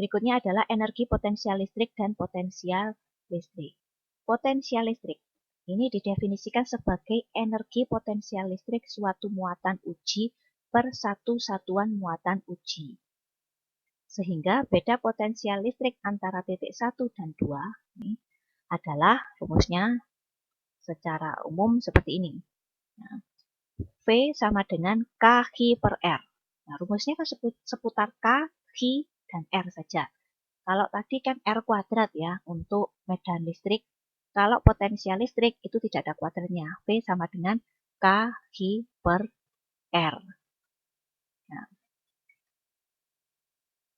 Berikutnya adalah energi potensial listrik dan potensial listrik. Potensial listrik ini didefinisikan sebagai energi potensial listrik suatu muatan uji per satu satuan muatan uji. Sehingga beda potensial listrik antara titik 1 dan 2 ini adalah rumusnya secara umum seperti ini. Nah, V sama dengan KH per R. Nah, rumusnya kan seputar K, H, dan R saja. Kalau tadi kan R kuadrat ya untuk medan listrik. Kalau potensial listrik itu tidak ada kuadratnya. V sama dengan KH per R. Nah,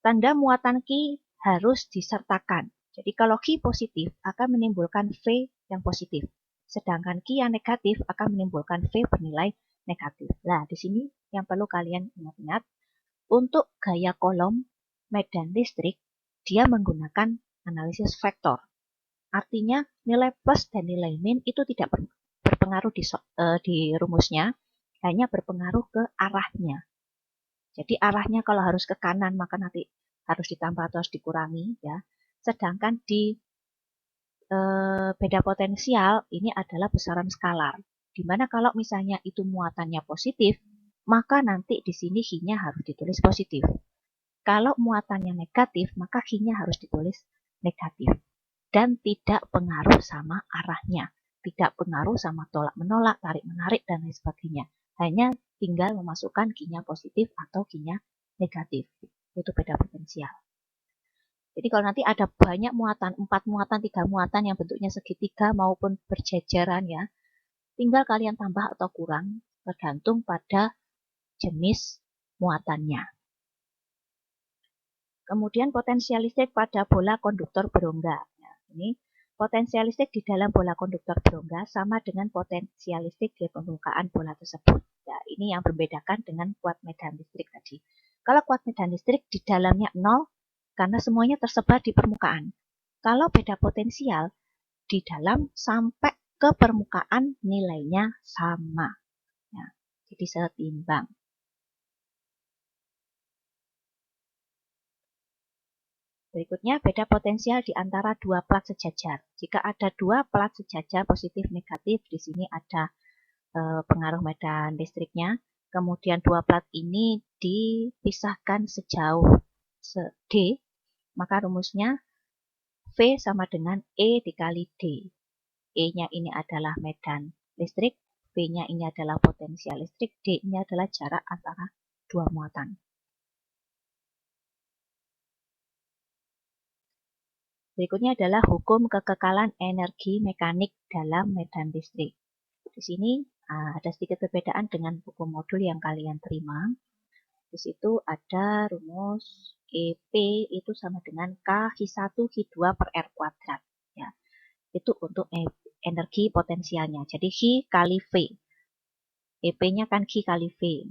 tanda muatan Q harus disertakan. Jadi kalau Q positif akan menimbulkan V yang positif. Sedangkan Q yang negatif akan menimbulkan V bernilai negatif. Nah, di sini yang perlu kalian ingat-ingat, untuk gaya kolom medan listrik, dia menggunakan analisis vektor. Artinya nilai plus dan nilai min itu tidak berpengaruh di rumusnya, hanya berpengaruh ke arahnya. Jadi arahnya kalau harus ke kanan maka nanti harus ditambah atau harus dikurangi ya. Sedangkan di beda potensial ini adalah besaran skalar. Dimana kalau misalnya itu muatannya positif, maka nanti di sini Q-nya harus ditulis positif. Kalau muatannya negatif, maka Q-nya harus ditulis negatif. Dan tidak pengaruh sama arahnya. Tidak pengaruh sama tolak-menolak, tarik-menarik, dan lain sebagainya. Hanya tinggal memasukkan Q-nya positif atau Q-nya negatif. Itu beda potensial. Jadi kalau nanti ada banyak muatan, 4 muatan, 3 muatan yang bentuknya segitiga maupun berjajaran ya, tinggal kalian tambah atau kurang tergantung pada jenis muatannya. Kemudian potensial listrik pada bola konduktor berongga. Nah, ini potensial listrik di dalam bola konduktor berongga sama dengan potensial listrik di permukaan bola tersebut. Nah, ini yang membedakan dengan kuat medan listrik tadi. Kalau kuat medan listrik di dalamnya 0, karena semuanya tersebar di permukaan. Kalau beda potensial, di dalam sampai ke permukaan nilainya sama. Nah, jadi setimbang. Berikutnya, beda potensial di antara dua plat sejajar. Jika ada dua plat sejajar positif negatif, di sini ada pengaruh medan listriknya. Kemudian dua plat ini dipisahkan sejauh D, maka rumusnya V sama dengan E dikali D. E-nya ini adalah medan listrik, V-nya ini adalah potensial listrik, D ini adalah jarak antara dua muatan. Berikutnya adalah hukum kekekalan energi mekanik dalam medan listrik. Di sini ada sedikit perbedaan dengan hukum modul yang kalian terima. Di situ ada rumus EP itu sama dengan K-1 Q2 per R kuadrat. Ya. Itu untuk energi potensialnya. Jadi Q kali V. EP-nya kan Q kali V.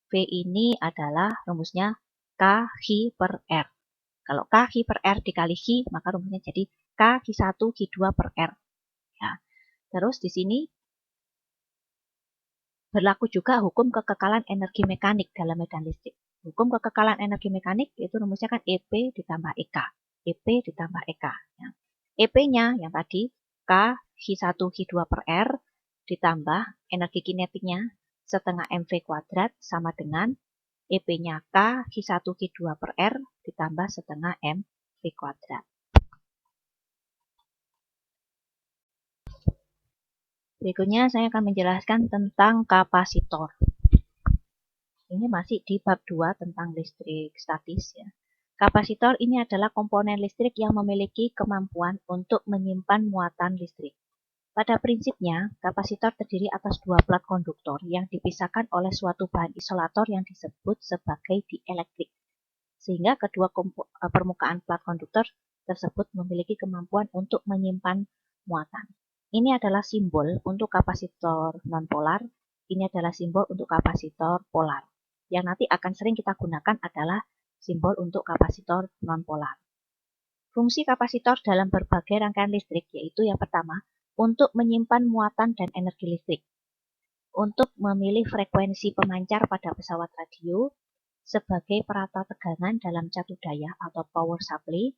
V ini adalah rumusnya K-Q per R. Kalau K-Q per R dikali Q, maka rumusnya jadi K-Q1 Q2 per R. Ya. Terus di sini berlaku juga hukum kekekalan energi mekanik dalam medan listrik. Hukum kekekalan energi mekanik itu rumusnya kan EP ditambah EK. EP ditambah EK. Ya. EP-nya yang tadi K Q1 Q2 per R ditambah energi kinetiknya setengah MV kuadrat sama dengan EP-nya K Q1 Q2 per R ditambah setengah MV kuadrat. Berikutnya saya akan menjelaskan tentang kapasitor. Ini masih di bab 2 tentang listrik statis ya. Kapasitor ini adalah komponen listrik yang memiliki kemampuan untuk menyimpan muatan listrik. Pada prinsipnya, kapasitor terdiri atas dua plat konduktor yang dipisahkan oleh suatu bahan isolator yang disebut sebagai dielektrik. Sehingga kedua permukaan plat konduktor tersebut memiliki kemampuan untuk menyimpan muatan. Ini adalah simbol untuk kapasitor nonpolar, ini adalah simbol untuk kapasitor polar. Yang nanti akan sering kita gunakan adalah simbol untuk kapasitor nonpolar. Fungsi kapasitor dalam berbagai rangkaian listrik yaitu yang pertama, untuk menyimpan muatan dan energi listrik, untuk memilih frekuensi pemancar pada pesawat radio, sebagai perata tegangan dalam catu daya atau power supply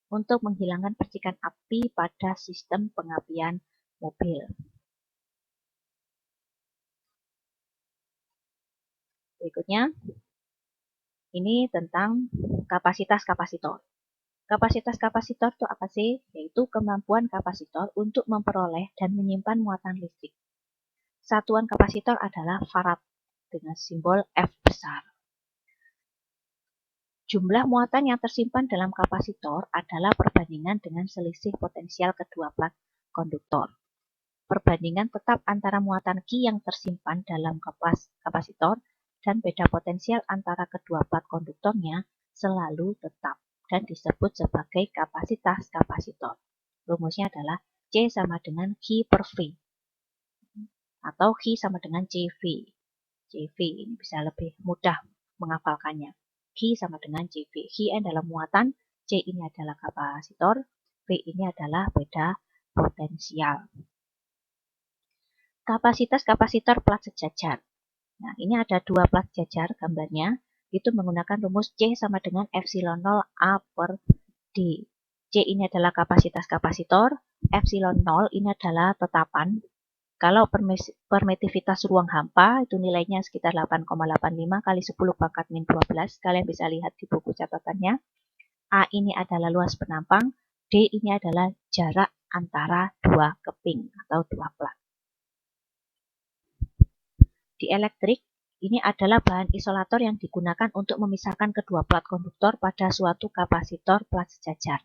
untuk menghilangkan percikan api pada sistem pengapian mobil. Berikutnya, ini tentang kapasitas kapasitor. Kapasitas kapasitor itu apa sih? Yaitu kemampuan kapasitor untuk memperoleh dan menyimpan muatan listrik. Satuan kapasitor adalah farad dengan simbol F besar. Jumlah muatan yang tersimpan dalam kapasitor adalah perbandingan dengan selisih potensial kedua plat konduktor. Perbandingan tetap antara muatan Q yang tersimpan dalam kapasitor dan beda potensial antara kedua plat konduktornya selalu tetap dan disebut sebagai kapasitas kapasitor. Rumusnya adalah C sama dengan Q per V atau Q sama dengan CV. CV ini bisa lebih mudah menghafalkannya. Q sama dengan CV. Q adalah muatan, C ini adalah kapasitor, V ini adalah beda potensial. Kapasitas kapasitor plat sejajar. Nah, ini ada dua plat sejajar gambarnya. Itu menggunakan rumus C sama dengan epsilon 0 A per D. C ini adalah kapasitas kapasitor, epsilon 0 ini adalah tetapan. Kalau permitivitas ruang hampa, itu nilainya sekitar 8,85 kali 10 pangkat min 12. Kalian bisa lihat di buku catatannya. A ini adalah luas penampang, D ini adalah jarak antara dua keping atau dua plat. Di elektrik, ini adalah bahan isolator yang digunakan untuk memisahkan kedua plat konduktor pada suatu kapasitor plat sejajar.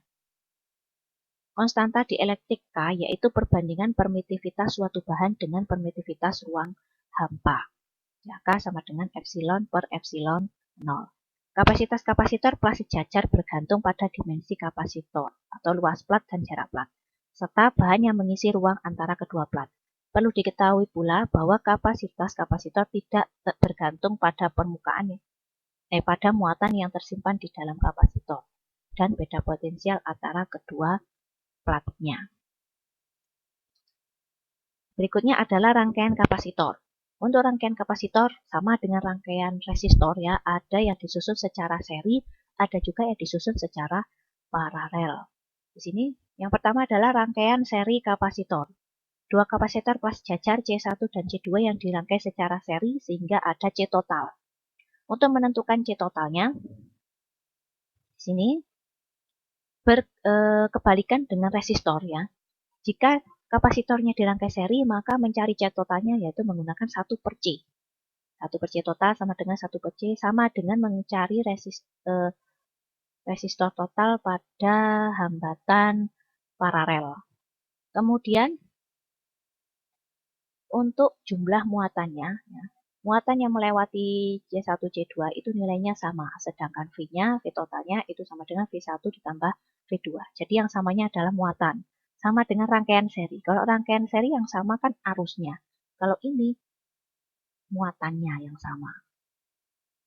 Konstanta di elektrik K yaitu perbandingan permitivitas suatu bahan dengan permitivitas ruang hampa. Ya, K sama dengan epsilon per epsilon 0. Kapasitas kapasitor plat sejajar bergantung pada dimensi kapasitor atau luas plat dan jarak plat, serta bahan yang mengisi ruang antara kedua plat. Perlu diketahui pula bahwa kapasitas kapasitor tidak bergantung pada pada muatan yang tersimpan di dalam kapasitor dan beda potensial antara kedua platnya. Berikutnya adalah rangkaian kapasitor. Untuk rangkaian kapasitor sama dengan rangkaian resistor ya, ada yang disusun secara seri, ada juga yang disusun secara paralel. Di sini yang pertama adalah rangkaian seri kapasitor. Dua kapasitor plat sejajar C1 dan C2 yang dirangkai secara seri sehingga ada C total. Untuk menentukan C totalnya, di sini berkebalikan dengan resistor ya. Jika kapasitornya dirangkai seri, maka mencari C totalnya yaitu menggunakan 1 per C. 1 per C total sama dengan 1 per C, sama dengan mencari resistor total pada hambatan paralel. Kemudian, untuk jumlah muatannya, ya, muatan yang melewati C1, C2 itu nilainya sama, sedangkan V-nya, V totalnya itu sama dengan V1 ditambah V2. Jadi yang samanya adalah muatan. Sama dengan rangkaian seri. Kalau rangkaian seri yang sama kan arusnya. Kalau ini muatannya yang sama.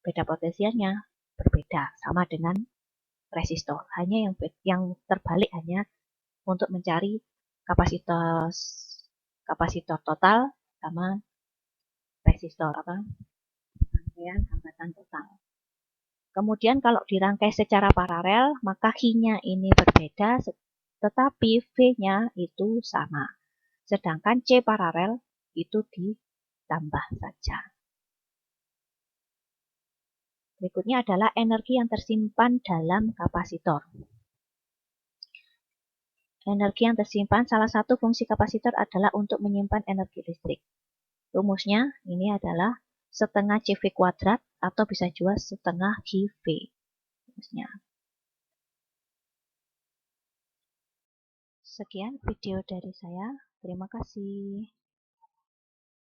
Beda potensialnya berbeda, sama dengan resistor. Hanya yang terbalik hanya untuk mencari kapasitor total sama resistor apa? Rangkaian hambatan total. Kemudian kalau dirangkai secara paralel, maka Q-nya ini berbeda, tetapi V-nya itu sama. Sedangkan C paralel itu ditambah saja. Berikutnya adalah energi yang tersimpan dalam kapasitor. Energi yang tersimpan, salah satu fungsi kapasitor adalah untuk menyimpan energi listrik. Rumusnya ini adalah setengah CV kuadrat atau bisa juga setengah GV. Rumusnya. Sekian video dari saya. Terima kasih.